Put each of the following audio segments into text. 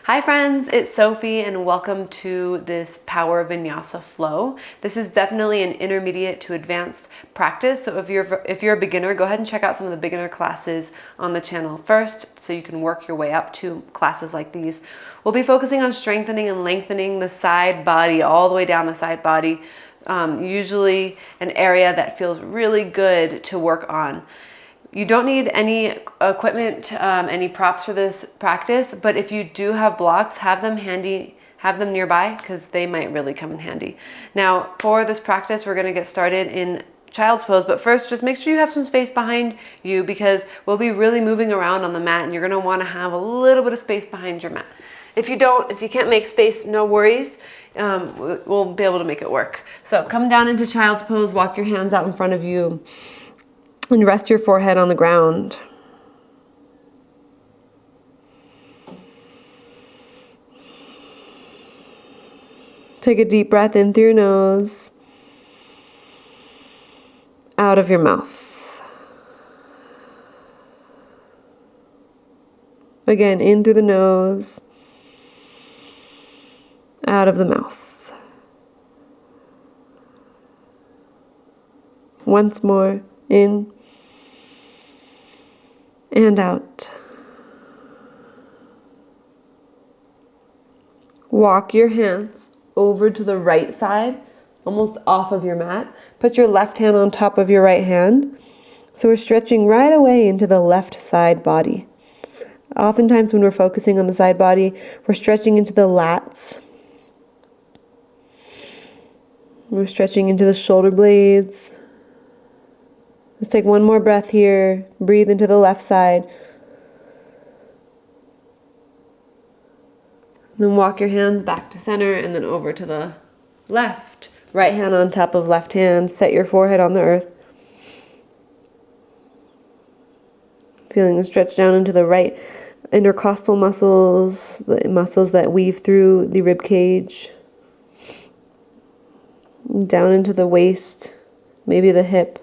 Hi friends, it's Sophie and welcome to this Power Vinyasa flow. This is definitely an intermediate to advanced practice. So if you're a beginner, go ahead and check out some of the beginner classes on the channel first so you can work your way up to classes like these. We'll be focusing on strengthening and lengthening the side body all the way down the side body. Usually an area that feels really good to work on. You don't need any equipment, any props for this practice, but if you do have blocks, have them handy, have them nearby because they might really come in handy. Now, for this practice, we're going to get started in child's pose, but first just make sure you have some space behind you because we'll be really moving around on the mat and you're going to want to have a little bit of space behind your mat. If you can't make space, no worries. We'll be able to make it work. So come down into child's pose, walk your hands out in front of you, and rest your forehead on the ground. Take a deep breath in through your nose, out of your mouth. Again, in through the nose, out of the mouth. Once more, in and out. Walk your hands over to the right side, almost off of your mat. Put your left hand on top of your right hand. So we're stretching right away into the left side body. Oftentimes when we're focusing on the side body, we're stretching into the lats. We're stretching into the shoulder blades. Let's take one more breath here. Breathe into the left side. Then walk your hands back to center and then over to the left. Right hand on top of left hand. Set your forehead on the earth. Feeling the stretch down into the right intercostal muscles, the muscles that weave through the rib cage. Down into the waist, maybe the hip.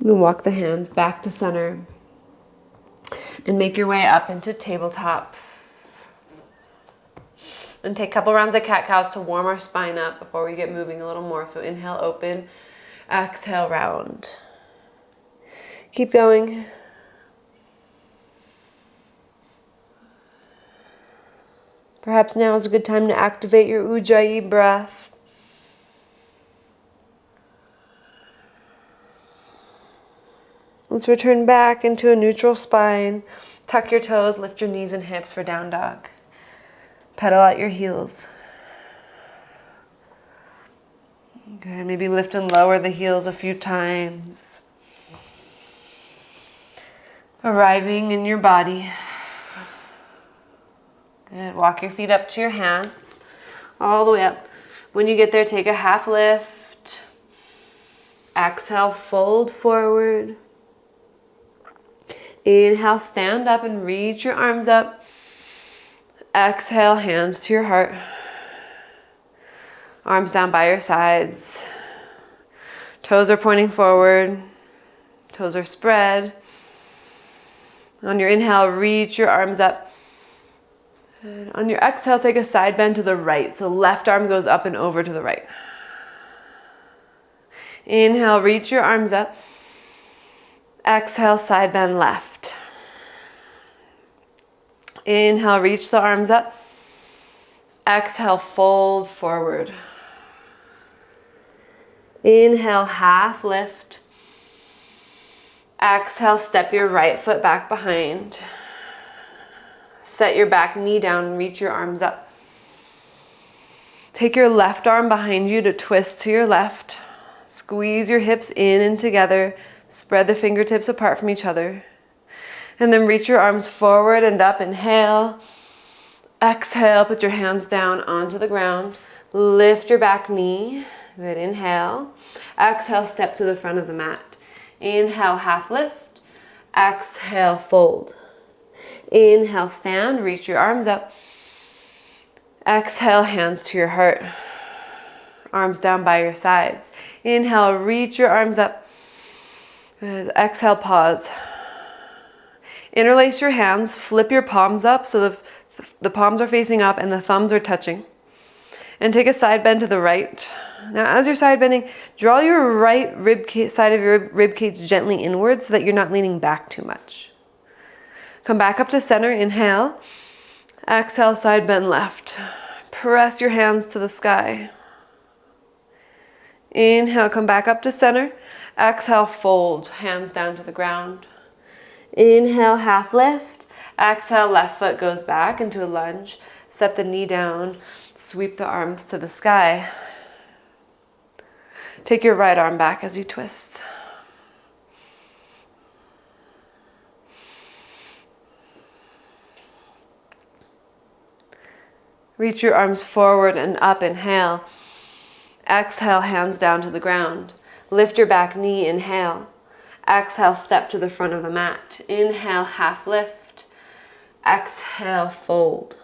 And walk the hands back to center and make your way up into tabletop. And take a couple rounds of cat-cows to warm our spine up before we get moving a little more. So inhale, open, exhale, round. Keep going. Perhaps now is a good time to activate your Ujjayi breath. Let's return back into a neutral spine. Tuck your toes, lift your knees and hips for down dog. Pedal out your heels. Good, maybe lift and lower the heels a few times. Arriving in your body. Good, walk your feet up to your hands, all the way up. When you get there, take a half lift. Exhale, fold forward. Inhale, stand up and reach your arms up. Exhale, hands to your heart. Arms down by your sides. Toes are pointing forward. Toes are spread. On your inhale, reach your arms up. And on your exhale, take a side bend to the right. So left arm goes up and over to the right. Inhale, reach your arms up. Exhale, side bend left. Inhale, reach the arms up. Exhale, fold forward. Inhale, half lift. Exhale, step your right foot back behind. Set your back knee down and reach your arms up. Take your left arm behind you to twist to your left. Squeeze your hips in and together. Spread the fingertips apart from each other. And then reach your arms forward and up. Inhale. Exhale, put your hands down onto the ground. Lift your back knee. Good, inhale. Exhale, step to the front of the mat. Inhale, half lift. Exhale, fold. Inhale, stand, reach your arms up. Exhale, hands to your heart. Arms down by your sides. Inhale, reach your arms up. Exhale, pause. Interlace your hands, flip your palms up so the palms are facing up and the thumbs are touching. And take a side bend to the right. Now as you're side bending, draw your right side of your rib cage gently inwards so that you're not leaning back too much. Come back up to center, inhale. Exhale, side bend left. Press your hands to the sky. Inhale, come back up to center. Exhale, fold, hands down to the ground. Inhale, half lift. Exhale, left foot goes back into a lunge. Set the knee down. Sweep the arms to the sky. Take your right arm back as you twist. Reach your arms forward and up, inhale. Exhale, hands down to the ground. Lift your back knee, inhale. Exhale, step to the front of the mat. Inhale, half lift. Exhale, fold.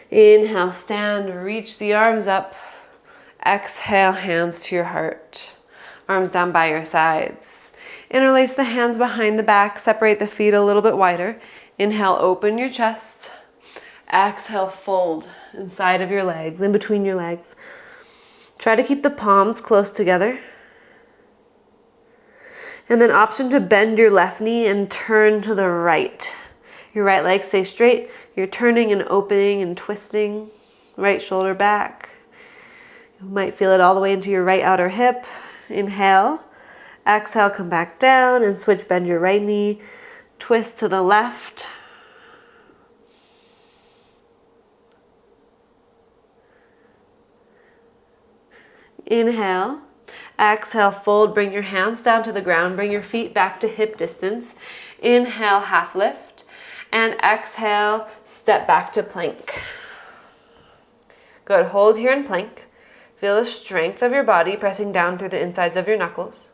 Inhale, stand, reach the arms up. Exhale, hands to your heart. Arms down by your sides. Interlace the hands behind the back, separate the feet a little bit wider. Inhale, open your chest. Exhale, fold inside of your legs, in between your legs. Try to keep the palms close together. And then option to bend your left knee and turn to the right. Your right leg stays straight. You're turning and opening and twisting. Right shoulder back. You might feel it all the way into your right outer hip. Inhale. Exhale, come back down and switch, bend your right knee. Twist to the left. Inhale. Exhale, fold, bring your hands down to the ground, bring your feet back to hip distance. Inhale, half lift, and exhale, step back to plank. Good, hold here in plank. Feel the strength of your body pressing down through the insides of your knuckles.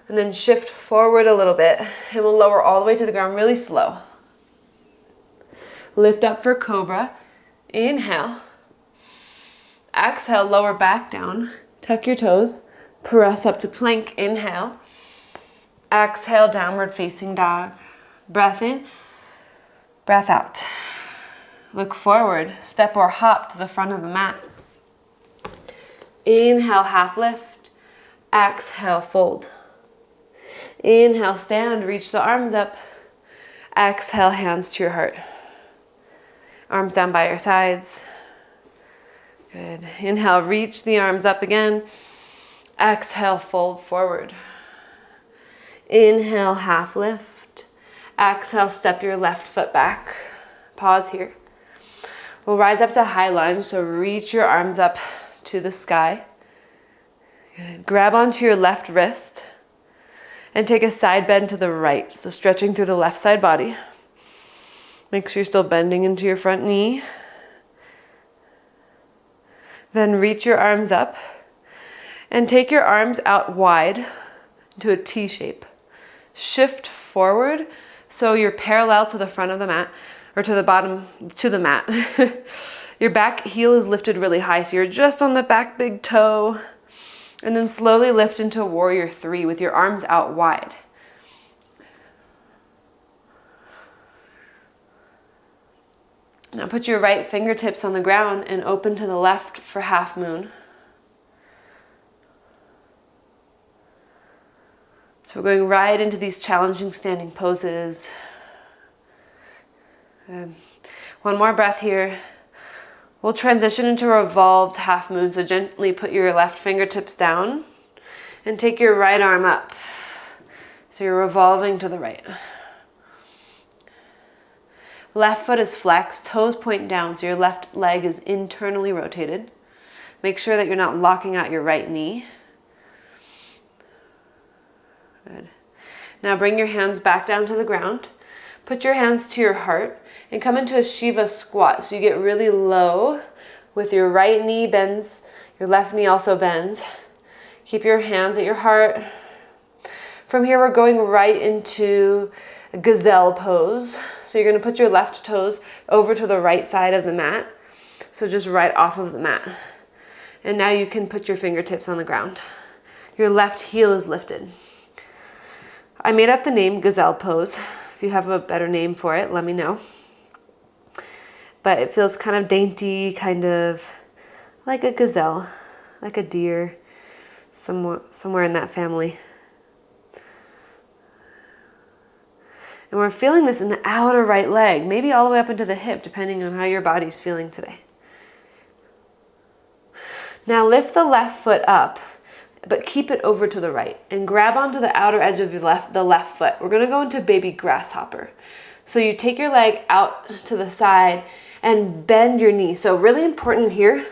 And then shift forward a little bit, and we'll lower all the way to the ground really slow. Lift up for cobra, inhale. Exhale, lower back down, tuck your toes. Press up to plank, inhale. Exhale, downward facing dog. Breath in, breath out. Look forward, step or hop to the front of the mat. Inhale, half lift. Exhale, fold. Inhale, stand, reach the arms up. Exhale, hands to your heart. Arms down by your sides. Good. Inhale, reach the arms up again. Exhale, fold forward. Inhale, half lift. Exhale, step your left foot back. Pause here. We'll rise up to high lunge, so reach your arms up to the sky. Good. Grab onto your left wrist and take a side bend to the right, so stretching through the left side body. Make sure you're still bending into your front knee. Then reach your arms up and take your arms out wide into a T shape. Shift forward so you're parallel to the front of the mat, or to the bottom, to the mat. Your back heel is lifted really high, so you're just on the back big toe. And then slowly lift into warrior 3 with your arms out wide. Now put your right fingertips on the ground and open to the left for half moon. So we're going right into these challenging standing poses. One more breath here. We'll transition into a revolved half moon. So gently put your left fingertips down and take your right arm up. So you're revolving to the right. Left foot is flexed, toes point down, so your left leg is internally rotated. Make sure that you're not locking out your right knee. Good. Now bring your hands back down to the ground. Put your hands to your heart and come into a Shiva squat. So you get really low with your right knee bends, your left knee also bends. Keep your hands at your heart. From here, we're going right into a gazelle pose. So you're going to put your left toes over to the right side of the mat. So just right off of the mat. And now you can put your fingertips on the ground. Your left heel is lifted. I made up the name gazelle pose. If you have a better name for it, let me know. But it feels kind of dainty, kind of like a gazelle, like a deer, somewhere in that family. And we're feeling this in the outer right leg, maybe all the way up into the hip, depending on how your body's feeling today. Now lift the left foot up, but keep it over to the right and grab onto the outer edge of the left foot. We're gonna go into baby grasshopper. So you take your leg out to the side and bend your knee. So really important here,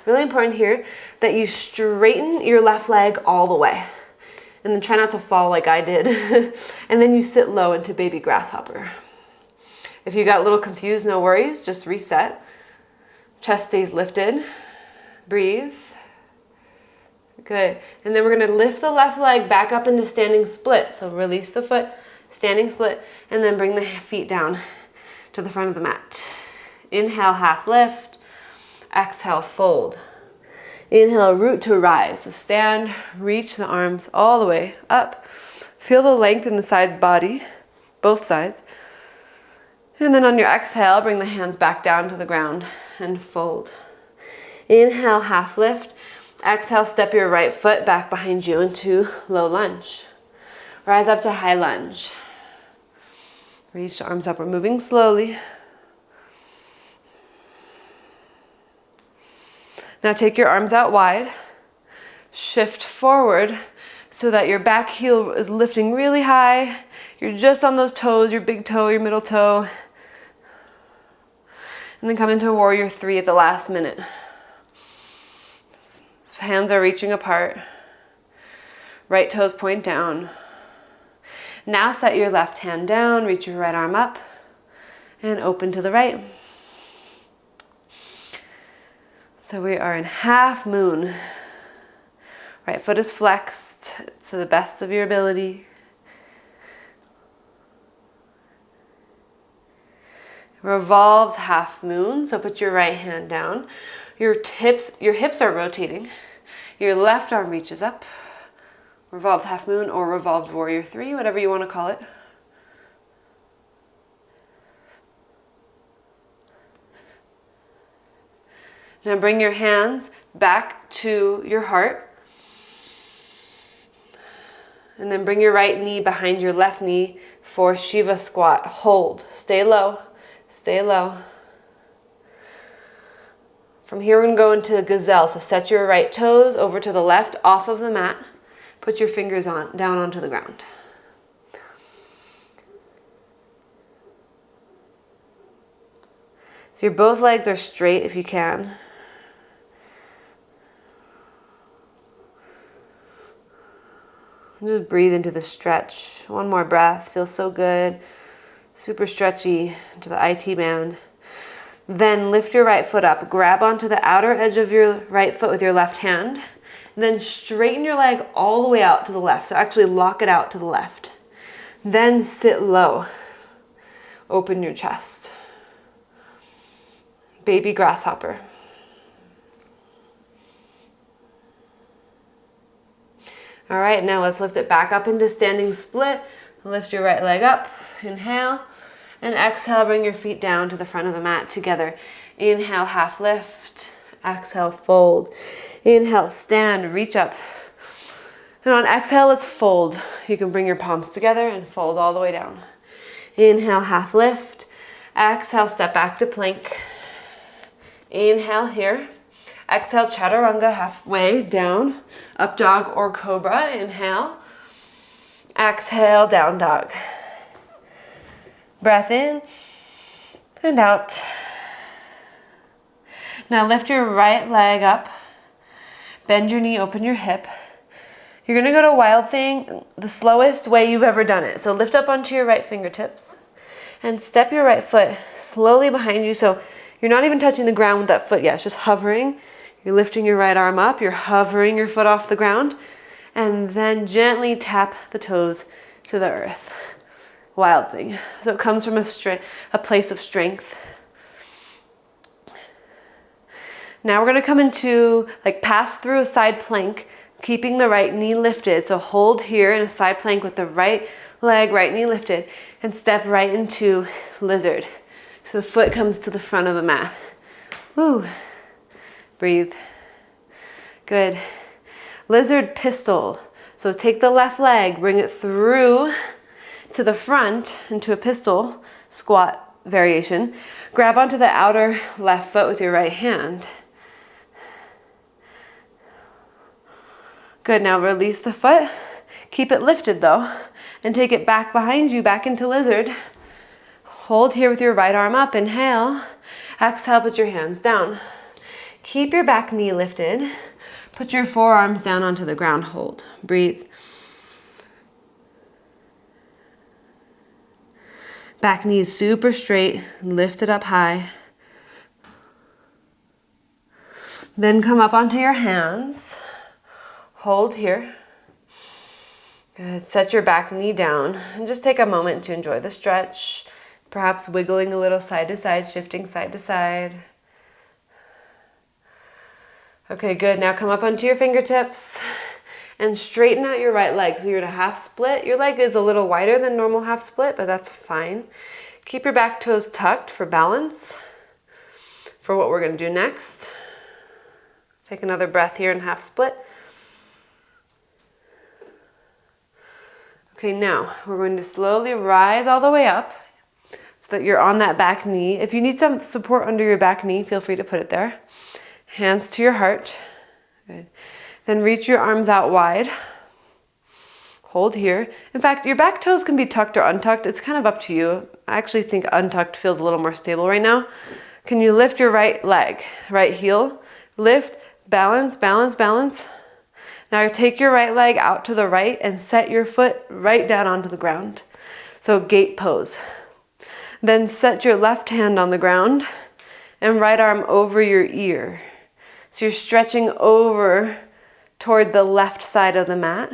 really important here that you straighten your left leg all the way. And then try not to fall like I did. And then you sit low into baby grasshopper. If you got a little confused, no worries, just reset. Chest stays lifted. Breathe. Good. And then we're gonna lift the left leg back up into standing split. So release the foot, standing split, and then bring the feet down to the front of the mat. Inhale, half lift. Exhale, fold. Inhale, root to rise. So stand, reach the arms all the way up. Feel the length in the side body, both sides. And then on your exhale, bring the hands back down to the ground and fold. Inhale, half lift. Exhale, step your right foot back behind you into low lunge. Rise up to high lunge. Reach the arms up. We're moving slowly. Now take your arms out wide, shift forward so that your back heel is lifting really high. You're just on those toes, your big toe, your middle toe. And then come into warrior 3 at the last minute. Hands are reaching apart. Right toes point down. Now set your left hand down, reach your right arm up, and open to the right. So we are in half moon. Right foot is flexed to the best of your ability. Revolved half moon, so put your right hand down. Your hips are rotating. Your left arm reaches up. Revolved half moon or revolved warrior 3, whatever you want to call it. Now bring your hands back to your heart. And then bring your right knee behind your left knee for Shiva squat. Hold. Stay low. Stay low. From here we're going to go into gazelle. So set your right toes over to the left off of the mat. Put your fingers down onto the ground. So your both legs are straight if you can. Just breathe into the stretch. One more breath. Feels so good. Super stretchy into the IT band. Then lift your right foot up. Grab onto the outer edge of your right foot with your left hand. Then straighten your leg all the way out to the left. So actually lock it out to the left. Then sit low. Open your chest. Baby grasshopper. All right, now let's lift it back up into standing split. Lift your right leg up, inhale, and exhale, bring your feet down to the front of the mat together. Inhale, half lift, exhale, fold. Inhale, stand, reach up. And on exhale, let's fold. You can bring your palms together and fold all the way down. Inhale, half lift. Exhale, step back to plank. Inhale here. Exhale, chaturanga, halfway down. Up dog or cobra, inhale. Exhale, down dog. Breath in and out. Now lift your right leg up. Bend your knee, open your hip. You're gonna go to wild thing the slowest way you've ever done it. So lift up onto your right fingertips and step your right foot slowly behind you. So you're not even touching the ground with that foot yet, it's just hovering. You're lifting your right arm up, you're hovering your foot off the ground, and then gently tap the toes to the earth. Wild thing. So it comes from a place of strength. Now we're gonna come into, pass through a side plank, keeping the right knee lifted. So hold here in a side plank with the right leg, right knee lifted, and step right into lizard. So the foot comes to the front of the mat. Woo. Breathe. Good. Lizard pistol. So take the left leg, bring it through to the front into a pistol squat variation. Grab onto the outer left foot with your right hand. Good, now release the foot. Keep it lifted though, and take it back behind you, back into lizard. Hold here with your right arm up, inhale. Exhale, put your hands down. Keep your back knee lifted. Put your forearms down onto the ground, hold. Breathe. Back knee is super straight, lift it up high. Then come up onto your hands. Hold here. Good. Set your back knee down and just take a moment to enjoy the stretch. Perhaps wiggling a little side to side, shifting side to side. Okay, good. Now come up onto your fingertips and straighten out your right leg. So you're in a half split. Your leg is a little wider than normal half split, but that's fine. Keep your back toes tucked for balance for what we're going to do next. Take another breath here in half split. Okay, now we're going to slowly rise all the way up so that you're on that back knee. If you need some support under your back knee, feel free to put it there. Hands to your heart. Good. Then reach your arms out wide. Hold here. In fact, your back toes can be tucked or untucked. It's kind of up to you. I actually think untucked feels a little more stable right now. Can you lift your right leg, right heel? Lift, balance, balance, balance. Now take your right leg out to the right and set your foot right down onto the ground. So gate pose. Then set your left hand on the ground and right arm over your ear. So you're stretching over toward the left side of the mat.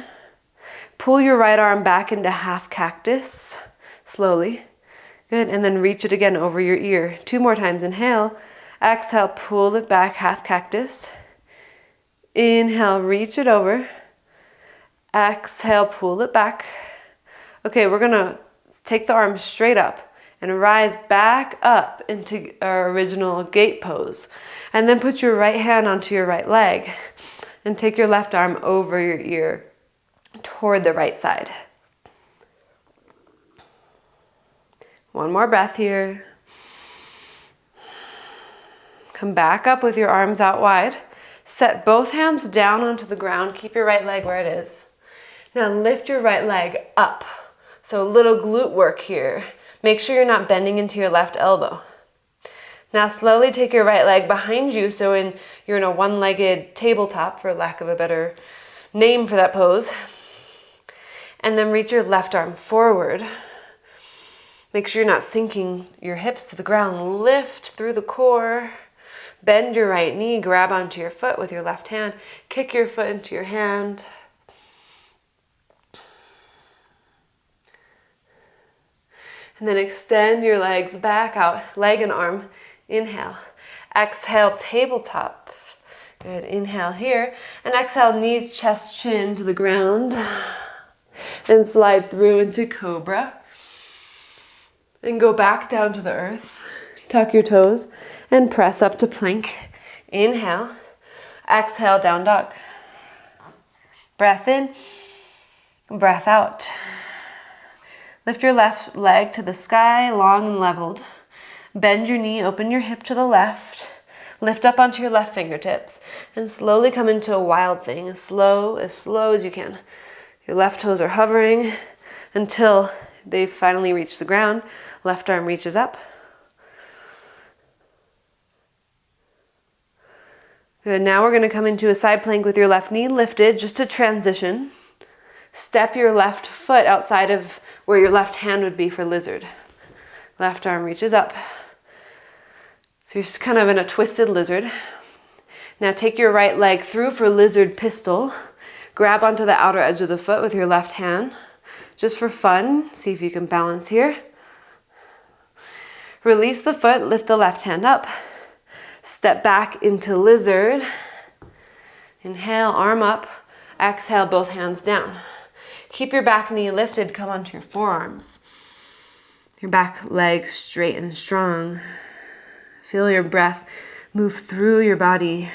Pull your right arm back into half cactus, slowly. Good, and then reach it again over your ear. 2 more times, inhale. Exhale, pull it back, half cactus. Inhale, reach it over. Exhale, pull it back. Okay, we're gonna take the arm straight up and rise back up into our original gate pose. And then put your right hand onto your right leg and take your left arm over your ear toward the right side. One more breath here. Come back up with your arms out wide. Set both hands down onto the ground. Keep your right leg where it is. Now lift your right leg up. So a little glute work here. Make sure you're not bending into your left elbow. Now slowly take your right leg behind you, so you're in a one-legged tabletop, for lack of a better name for that pose. And then reach your left arm forward. Make sure you're not sinking your hips to the ground. Lift through the core. Bend your right knee, grab onto your foot with your left hand. Kick your foot into your hand. And then extend your legs back out, leg and arm. Inhale. Exhale, tabletop. Good, inhale here. And exhale, knees, chest, chin to the ground. And slide through into cobra. And go back down to the earth. Tuck your toes and press up to plank. Inhale. Exhale, down dog. Breath in, breath out. Lift your left leg to the sky, long and leveled. Bend your knee, open your hip to the left. Lift up onto your left fingertips and slowly come into a wild thing, as slow as you can. Your left toes are hovering until they finally reach the ground. Left arm reaches up. Good, now we're gonna come into a side plank with your left knee lifted, just to transition. Step your left foot outside of where your left hand would be for lizard. Left arm reaches up. So you're just kind of in a twisted lizard. Now take your right leg through for lizard pistol. Grab onto the outer edge of the foot with your left hand. Just for fun, see if you can balance here. Release the foot, lift the left hand up. Step back into lizard. Inhale, arm up. Exhale, both hands down. Keep your back knee lifted, come onto your forearms. Your back leg straight and strong. Feel your breath move through your body.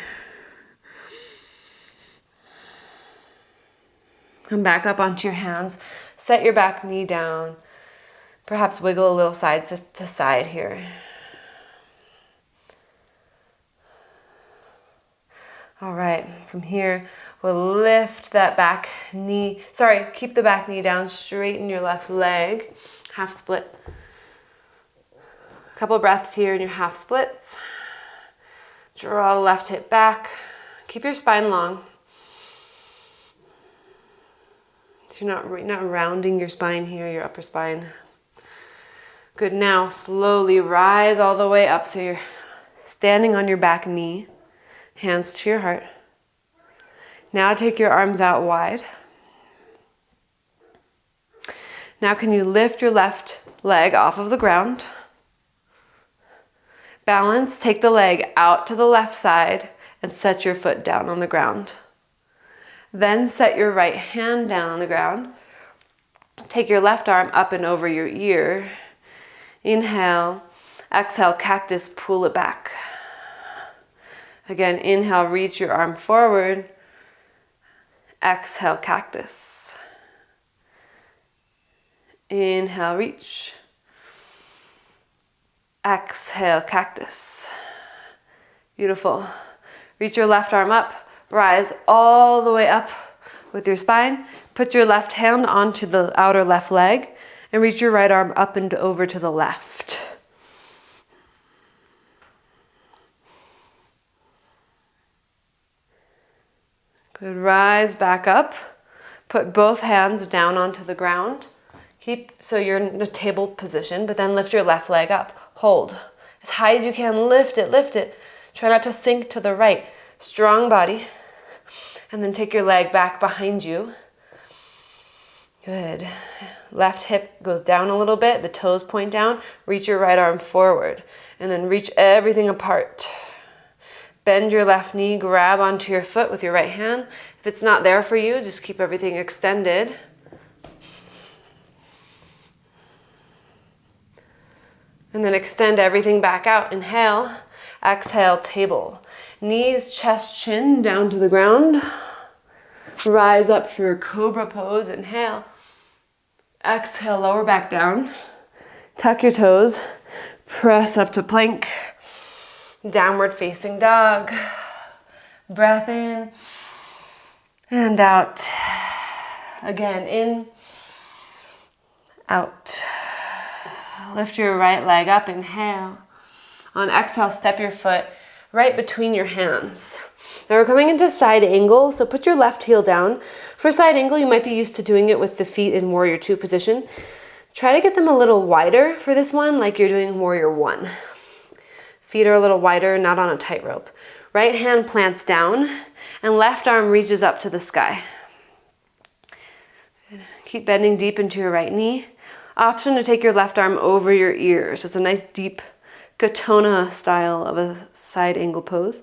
Come back up onto your hands. Set your back knee down. Perhaps wiggle a little side to side here. All right, from here, we'll lift that back knee. Sorry, keep the back knee down, straighten your left leg, half split. A couple breaths here in your half splits. Draw the left hip back. Keep your spine long. So you're not rounding your spine here, your upper spine. Good, now slowly rise all the way up so you're standing on your back knee, hands to your heart. Now take your arms out wide. Now can you lift your left leg off of the ground? Balance, take the leg out to the left side and set your foot down on the ground. Then set your right hand down on the ground. Take your left arm up and over your ear. Inhale, exhale, cactus, pull it back. Again, inhale, reach your arm forward. Exhale, cactus. Inhale, reach. Exhale, cactus. Beautiful. Reach your left arm up. Rise all the way up with your spine. Put your left hand onto the outer left leg and reach your right arm up and over to the left. Good, rise back up. Put both hands down onto the ground. So you're in a table position, but then lift your left leg up. Hold. As high as you can, lift it, lift it. Try not to sink to the right. Strong body. And then take your leg back behind you. Good. Left hip goes down a little bit, the toes point down. Reach your right arm forward. And then reach everything apart. Bend your left knee, grab onto your foot with your right hand. If it's not there for you, just keep everything extended. And then extend everything back out. Inhale, exhale, table. Knees, chest, chin down to the ground. Rise up for your cobra pose. Inhale. Exhale, lower back down. Tuck your toes. Press up to plank. Downward facing dog. Breath in and out. Again, in, out. Lift your right leg up, inhale. On exhale, step your foot right between your hands. Now we're coming into side angle, so put your left heel down. For side angle, you might be used to doing it with the feet in warrior 2 position. Try to get them a little wider for this one, like you're doing warrior 1. Feet are a little wider, not on a tightrope. Right hand plants down, and left arm reaches up to the sky. Keep bending deep into your right knee. Option to take your left arm over your ears. It's a nice deep katona style of a side angle pose.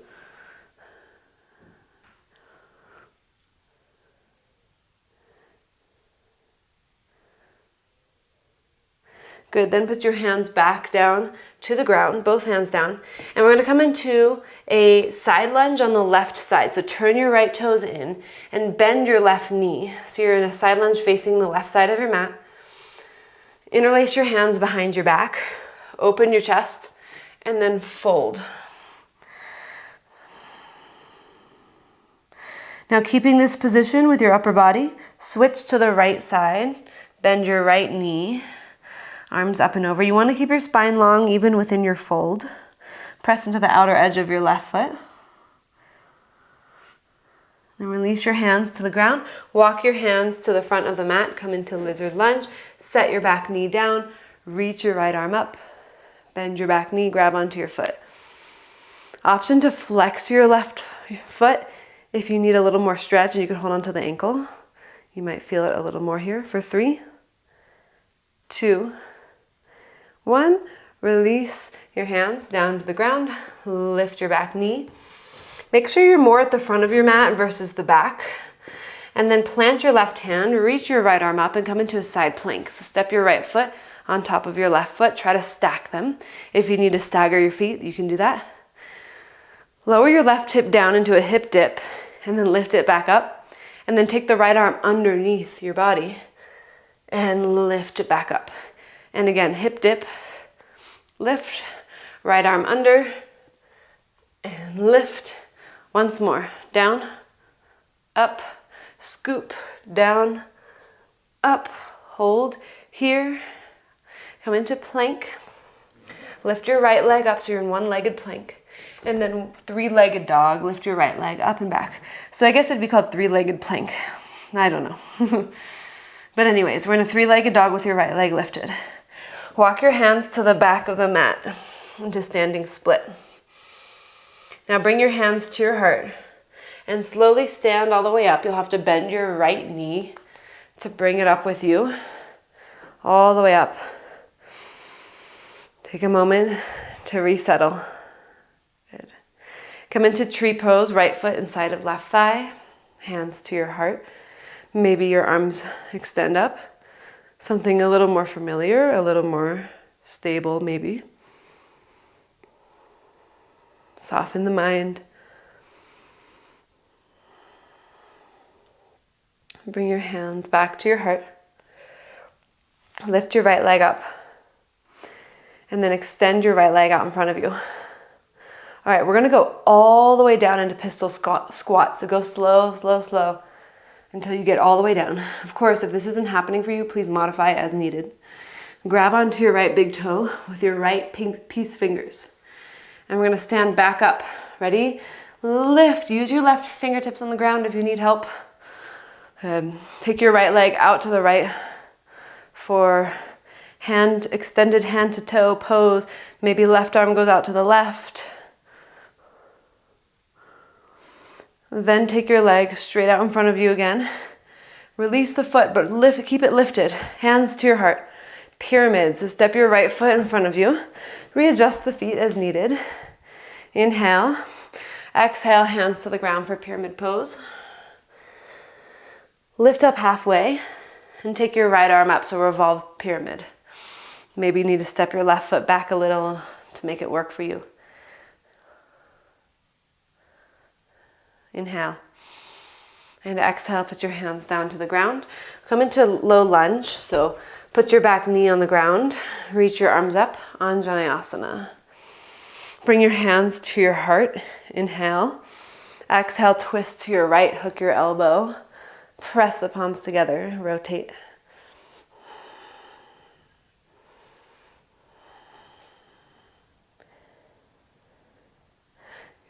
Good, then put your hands back down to the ground, both hands down. And we're gonna come into a side lunge on the left side. So turn your right toes in and bend your left knee. So you're in a side lunge facing the left side of your mat. Interlace your hands behind your back, open your chest, and then fold. Now keeping this position with your upper body, switch to the right side, bend your right knee, arms up and over. You want to keep your spine long even within your fold. Press into the outer edge of your left foot. Then release your hands to the ground. Walk your hands to the front of the mat. Come into lizard lunge. Set your back knee down. Reach your right arm up. Bend your back knee. Grab onto your foot. Option to flex your left foot if you need a little more stretch and you can hold onto the ankle. You might feel it a little more here for 3, 2, 1. Release your hands down to the ground. Lift your back knee. Make sure you're more at the front of your mat versus the back. And then plant your left hand, reach your right arm up and come into a side plank. So step your right foot on top of your left foot. Try to stack them. If you need to stagger your feet, you can do that. Lower your left hip down into a hip dip and then lift it back up. And then take the right arm underneath your body and lift it back up. And again, hip dip, lift, right arm under, and lift. Once more, down, up, scoop, down, up, hold, here, come into plank. Lift your right leg up so you're in one-legged plank. And then three-legged dog, lift your right leg up and back. So I guess it'd be called three-legged plank. I don't know. But anyways, we're in a three-legged dog with your right leg lifted. Walk your hands to the back of the mat into standing split. Now bring your hands to your heart and slowly stand all the way up. You'll have to bend your right knee to bring it up with you, all the way up. Take a moment to resettle. Good. Come into tree pose, right foot inside of left thigh, hands to your heart. Maybe your arms extend up. Something a little more familiar, a little more stable maybe. Soften the mind. Bring your hands back to your heart. Lift your right leg up. And then extend your right leg out in front of you. All right, we're gonna go all the way down into pistol squat. So go slow, slow, slow until you get all the way down. Of course, if this isn't happening for you, please modify as needed. Grab onto your right big toe with your right peace fingers. And we're gonna stand back up. Ready? Lift. Use your left fingertips on the ground if you need help. Take your right leg out to the right for extended hand to toe pose. Maybe left arm goes out to the left. Then take your leg straight out in front of you again. Release the foot, but keep it lifted. Hands to your heart. Pyramid. So step your right foot in front of you. Readjust the feet as needed. Inhale. Exhale, hands to the ground for pyramid pose. Lift up halfway and take your right arm up, so revolved pyramid. Maybe you need to step your left foot back a little to make it work for you. Inhale. And exhale, put your hands down to the ground. Come into low lunge, so put your back knee on the ground. Reach your arms up, Anjaneyasana. Bring your hands to your heart. Inhale. Exhale, twist to your right, hook your elbow. Press the palms together, rotate.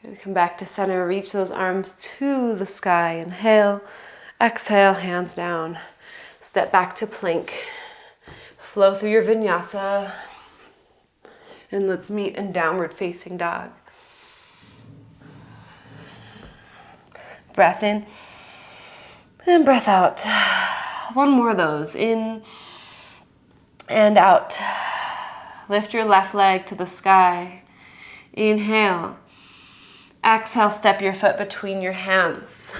Good. Come back to center, reach those arms to the sky. Inhale, exhale, hands down. Step back to plank. Flow through your vinyasa. And let's meet in downward facing dog. Breath in. And breath out. One more of those. In and out. Lift your left leg to the sky. Inhale. Exhale, step your foot between your hands.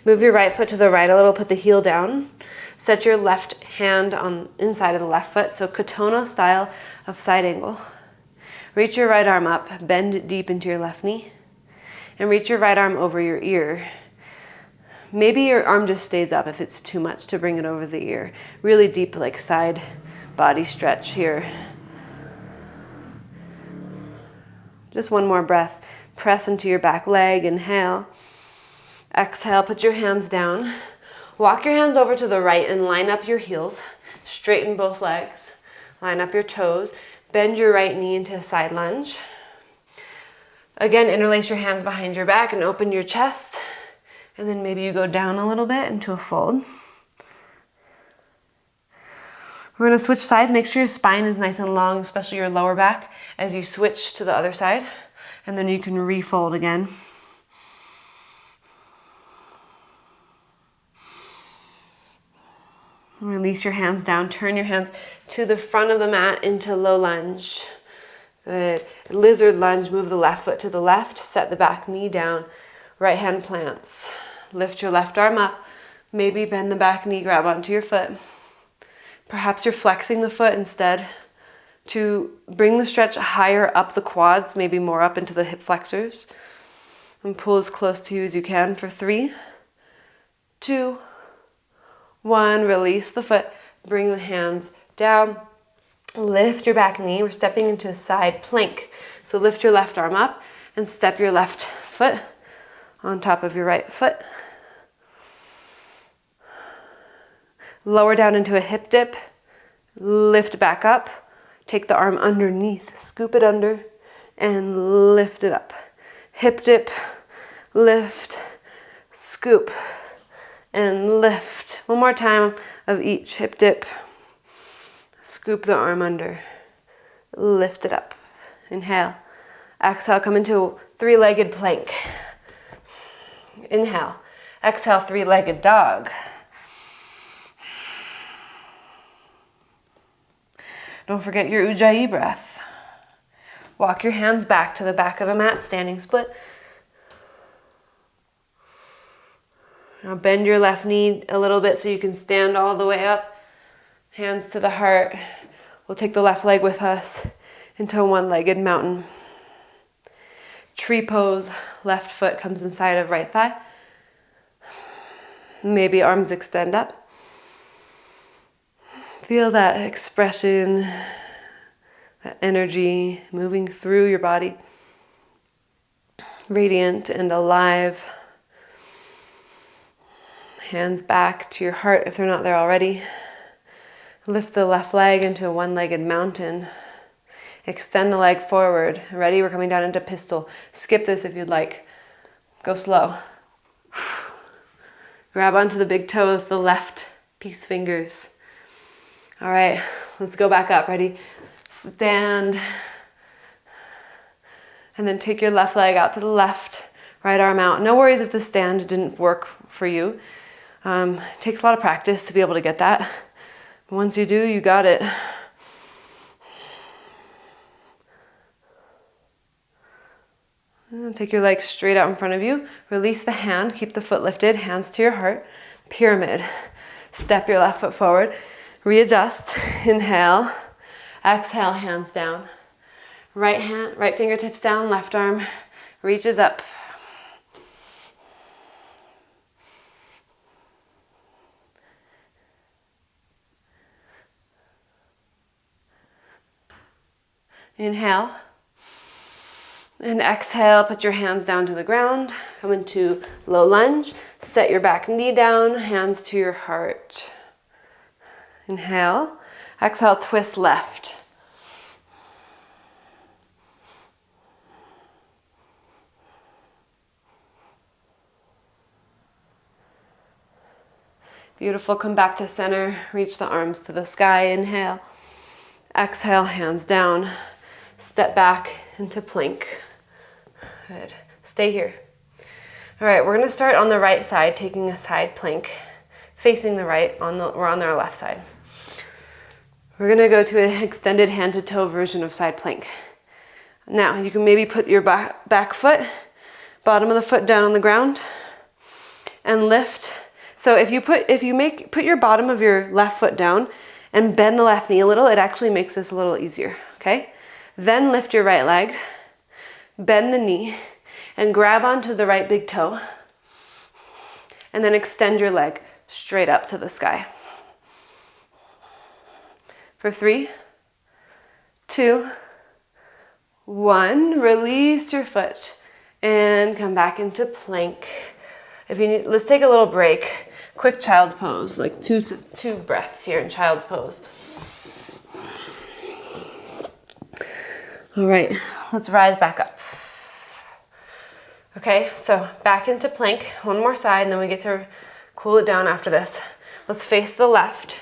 Move your right foot to the right a little, put the heel down. Set your left hand on inside of the left foot, so Kotono style of side angle. Reach your right arm up, bend deep into your left knee, and reach your right arm over your ear. Maybe your arm just stays up if it's too much to bring it over the ear. Really deep, like side body stretch here. Just one more breath. Press into your back leg, inhale. Exhale, put your hands down. Walk your hands over to the right and line up your heels. Straighten both legs. Line up your toes. Bend your right knee into a side lunge. Again, interlace your hands behind your back and open your chest. And then maybe you go down a little bit into a fold. We're gonna switch sides. Make sure your spine is nice and long, especially your lower back, as you switch to the other side. And then you can refold again. Release your hands down. Turn your hands to the front of the mat into low lunge. Good. Lizard lunge. Move the left foot to the left. Set the back knee down. Right hand plants. Lift your left arm up. Maybe bend the back knee, grab onto your foot. Perhaps you're flexing the foot instead to bring the stretch higher up the quads, maybe more up into the hip flexors. And pull as close to you as you can for 3, 2, 1. Release the foot. Bring the hands down. Lift your back knee. We're stepping into a side plank. So lift your left arm up and step your left foot on top of your right foot. Lower down into a hip dip. Lift back up. Take the arm underneath. Scoop it under and lift it up. Hip dip, lift, scoop, and lift. One more time of each. Hip dip, scoop the arm under, lift it up. Inhale. Exhale, come into three-legged plank. Inhale. Exhale, three-legged dog. Don't forget your Ujjayi breath. Walk your hands back to the back of the mat, standing split. Now bend your left knee a little bit so you can stand all the way up. Hands to the heart. We'll take the left leg with us into a one-legged mountain. Tree pose, left foot comes inside of right thigh. Maybe arms extend up. Feel that expression, that energy moving through your body. Radiant and alive. Hands back to your heart if they're not there already. Lift the left leg into a one-legged mountain. Extend the leg forward. Ready? We're coming down into pistol. Skip this if you'd like. Go slow. Grab onto the big toe with the left peace fingers. All right, let's go back up. Ready? Stand. And then take your left leg out to the left, right arm out. No worries if the stand didn't work for you. It takes a lot of practice to be able to get that. But once you do, you got it. And take your leg straight out in front of you. Release the hand, keep the foot lifted, hands to your heart. Pyramid. Step your left foot forward. Readjust. Inhale. Exhale, hands down. Right fingertips down, left arm reaches up. Inhale. And exhale, put your hands down to the ground. Come into low lunge. Set your back knee down, hands to your heart. Inhale. Exhale, twist left. Beautiful. Come back to center. Reach the arms to the sky. Inhale. Exhale, hands down. Step back into plank. Good. Stay here. All right, we're going to start on the right side, taking a side plank, facing the right. We're on our left side. We're going to go to an extended hand to toe version of side plank. Now, you can maybe put your back foot, bottom of the foot down on the ground, and lift. So if you put your bottom of your left foot down and bend the left knee a little, it actually makes this a little easier, okay? Then lift your right leg, bend the knee, and grab onto the right big toe, and then extend your leg straight up to the sky. For 3, 2, 1, release your foot and come back into plank. If you need, let's take a little break. Quick child's pose, like two breaths here in child's pose. All right, let's rise back up. Okay, so back into plank, one more side, and then we get to cool it down after this. Let's face the left.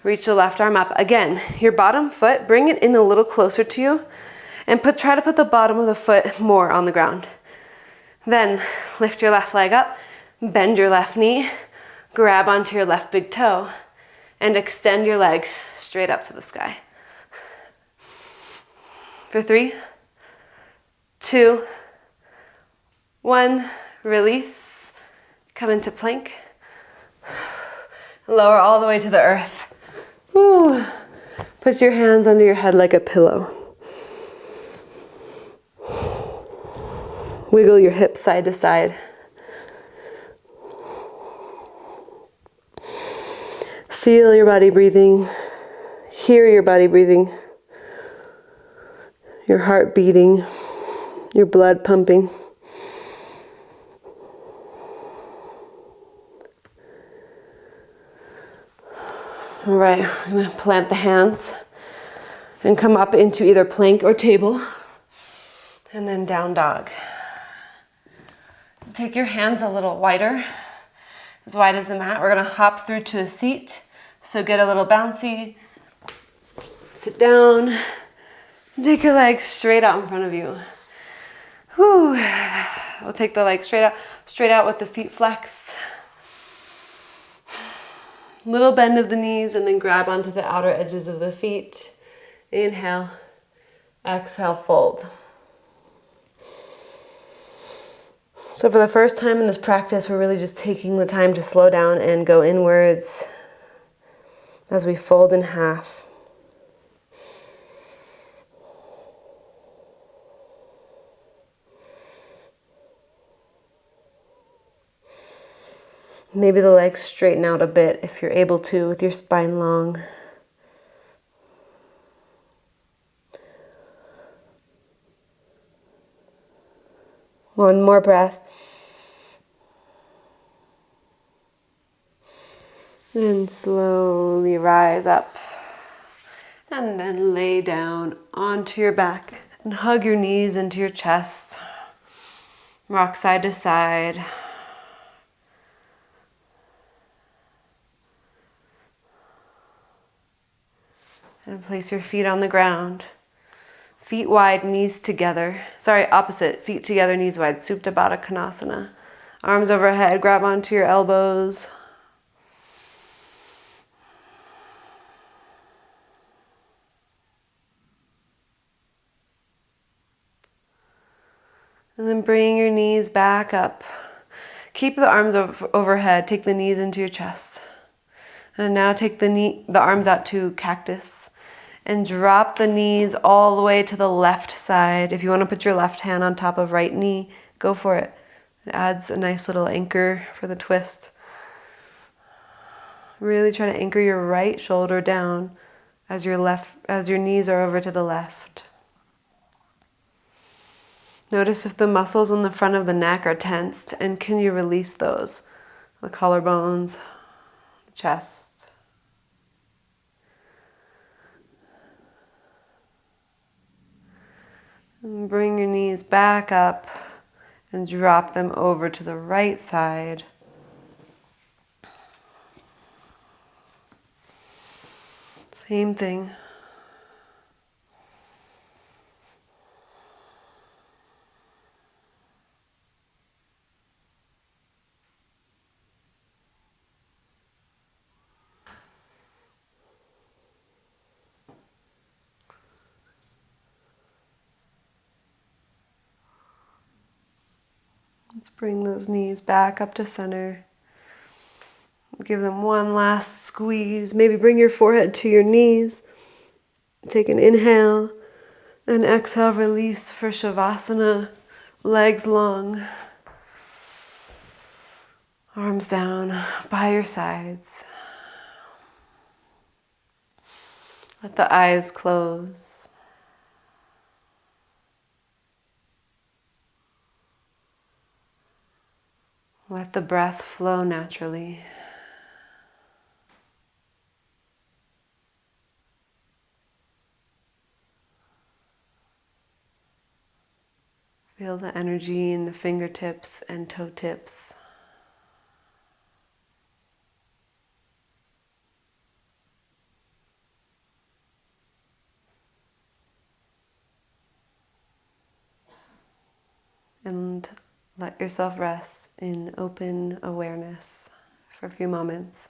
Reach the left arm up. Again, your bottom foot, bring it in a little closer to you, and try to put the bottom of the foot more on the ground. Then lift your left leg up, bend your left knee, grab onto your left big toe, and extend your leg straight up to the sky. For 3, 2, 1, release, come into plank. Lower all the way to the earth. Woo. Put your hands under your head like a pillow. Wiggle your hips side to side. Feel your body breathing. Hear your body breathing. Your heart beating. Your blood pumping. All right, I'm going to plant the hands and come up into either plank or table, and then down dog. Take your hands a little wider, as wide as the mat. We're going to hop through to a seat, so get a little bouncy. Sit down, and take your legs straight out in front of you. Whew. We'll take the legs straight out with the feet flexed. Little bend of the knees, and then grab onto the outer edges of the feet. Inhale, exhale, fold. So for the first time in this practice, we're really just taking the time to slow down and go inwards as we fold in half. Maybe the legs straighten out a bit if you're able to with your spine long. One more breath. And slowly rise up. And then lay down onto your back and hug your knees into your chest. Rock side to side. And place your feet on the ground. Feet wide, knees together. Sorry, opposite. Feet together, knees wide. Supta Baddha Konasana. Arms overhead, grab onto your elbows. And then bring your knees back up. Keep the arms overhead. Take the knees into your chest. And now take the arms out to cactus. And drop the knees all the way to the left side. If you want to put your left hand on top of right knee, go for it. It adds a nice little anchor for the twist. Really try to anchor your right shoulder down as your knees are over to the left. Notice if the muscles in the front of the neck are tensed, and can you release those? The collarbones, the chest. And bring your knees back up and drop them over to the right side. Same thing. Let's bring those knees back up to center. Give them one last squeeze. Maybe bring your forehead to your knees. Take an inhale and exhale, release for Savasana. Legs long. Arms down by your sides. Let the eyes close. Let the breath flow naturally. Feel the energy in the fingertips and toe tips. And let yourself rest in open awareness for a few moments.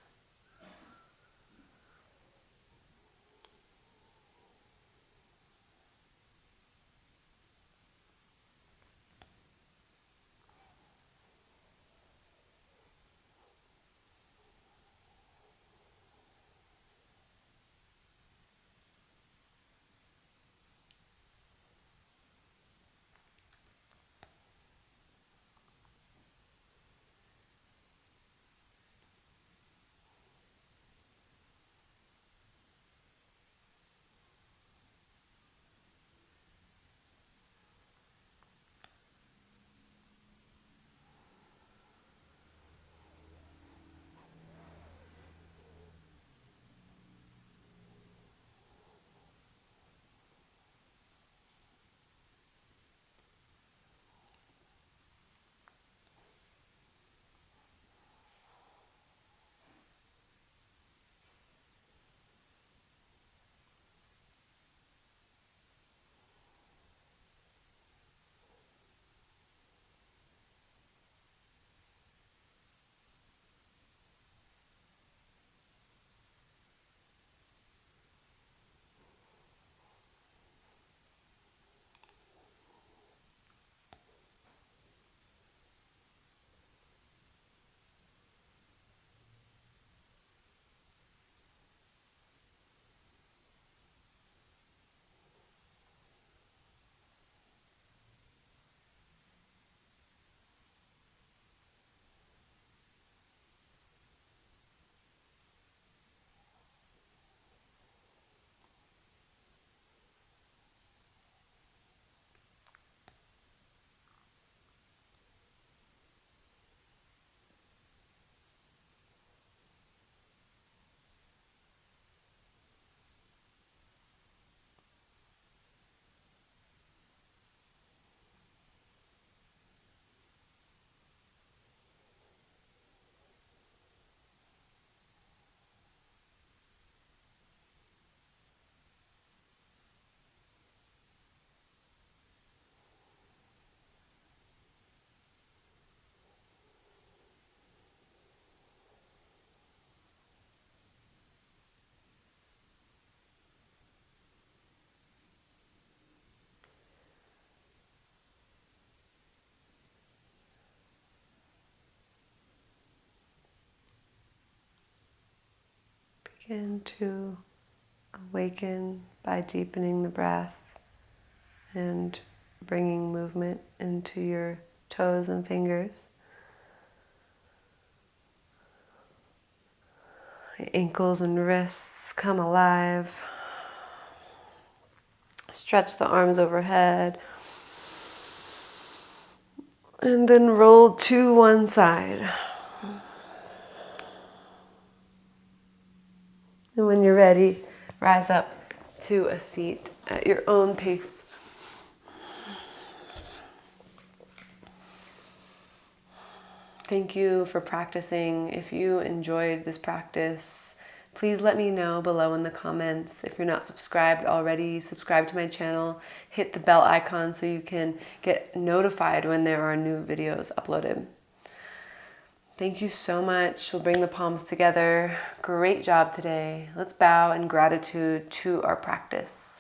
Begin to awaken by deepening the breath and bringing movement into your toes and fingers. The ankles and wrists come alive. Stretch the arms overhead. And then roll to one side. And when you're ready, rise up to a seat at your own pace. Thank you for practicing. If you enjoyed this practice, please let me know below in the comments. If you're not subscribed already, subscribe to my channel. Hit the bell icon so you can get notified when there are new videos uploaded. Thank you so much. We'll bring the palms together. Great job today. Let's bow in gratitude to our practice.